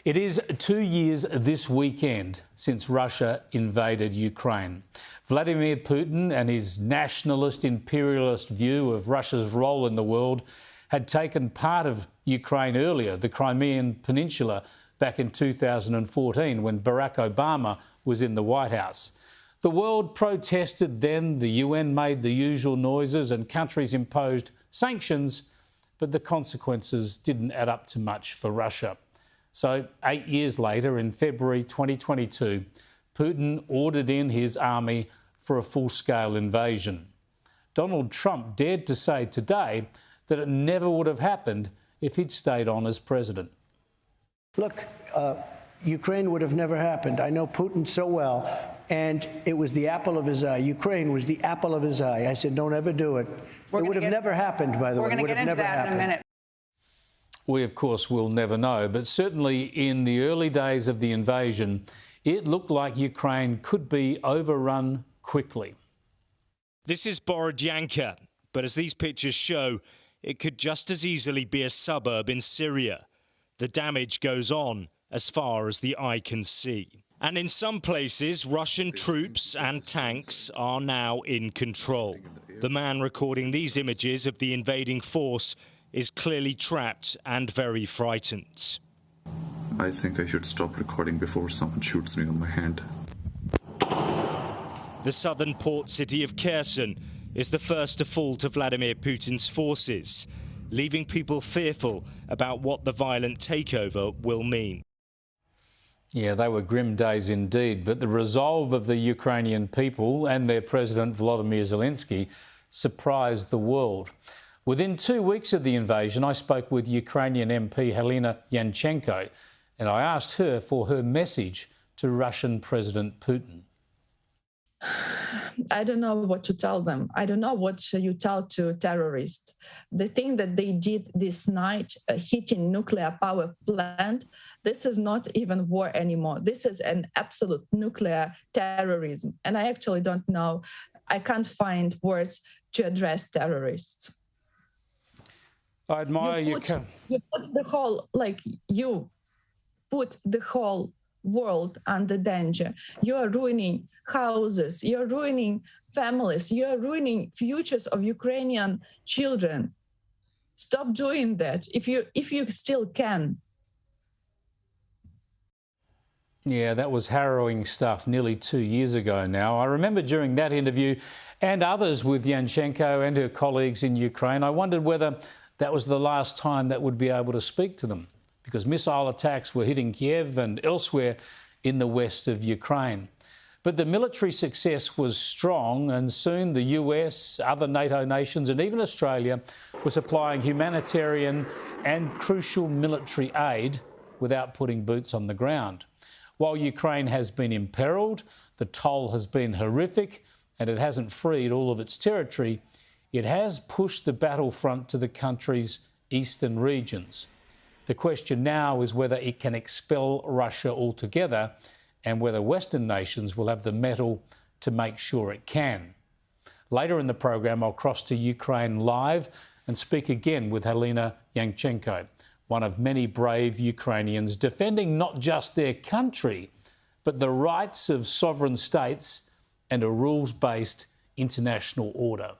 It is 2 years this weekend since Russia invaded Ukraine. Vladimir Putin and his nationalist imperialist view of Russia's role in the world had taken part of Ukraine earlier, the Crimean Peninsula, back in 2014 when Barack Obama was in the White House. The world protested then, the UN made the usual noises and countries imposed sanctions, but the consequences didn't add up to much for Russia. So 8 years later, in February 2022, Putin ordered in his army for a full-scale invasion. Donald Trump dared to say today that it never would have happened if he'd stayed on as president. Look, Ukraine would have never happened. I know Putin so well, and it was the apple of his eye. Ukraine was the apple of his eye. I said, don't ever do it. It would have never happened, by the way. We're going to get into that in a minute. We, of course, will never know, but certainly in the early days of the invasion, it looked like Ukraine could be overrun quickly. This is Borodyanka, but as these pictures show, it could just as easily be a suburb in Syria. The damage goes on as far as the eye can see. And in some places, Russian troops and tanks are now in control. The man recording these images of the invading force is clearly trapped and very frightened. I think I should stop recording before someone shoots me on my hand. The southern port city of Kherson is the first to fall to Vladimir Putin's forces, leaving people fearful about what the violent takeover will mean. Yeah, they were grim days indeed, but the resolve of the Ukrainian people and their president Volodymyr Zelensky surprised the world. Within 2 weeks of the invasion, I spoke with Ukrainian MP Helena Yanchenko, and I asked her for her message to Russian President Putin. I don't know what to tell them. I don't know what you tell to terrorists. The thing that they did this night, hitting nuclear power plant, this is not even war anymore. This is an absolute nuclear terrorism. And I actually don't know. I can't find words to address terrorists. I admire you. You put the whole world under danger. You are ruining houses. You are ruining families. You are ruining futures of Ukrainian children. Stop doing that if you still can. Yeah, that was harrowing stuff nearly 2 years ago now. I remember during that interview and others with Yanchenko and her colleagues in Ukraine, I wondered whether that was the last time that would be able to speak to them, because missile attacks were hitting Kiev and elsewhere in the west of Ukraine. But the military success was strong, and soon the US, other NATO nations and even Australia were supplying humanitarian and crucial military aid without putting boots on the ground. While Ukraine has been imperilled, the toll has been horrific, and it hasn't freed all of its territory, it has pushed the battlefront to the country's eastern regions. The question now is whether it can expel Russia altogether and whether Western nations will have the mettle to make sure it can. Later in the program, I'll cross to Ukraine live and speak again with Helena Yanchenko, one of many brave Ukrainians defending not just their country, but the rights of sovereign states and a rules-based international order.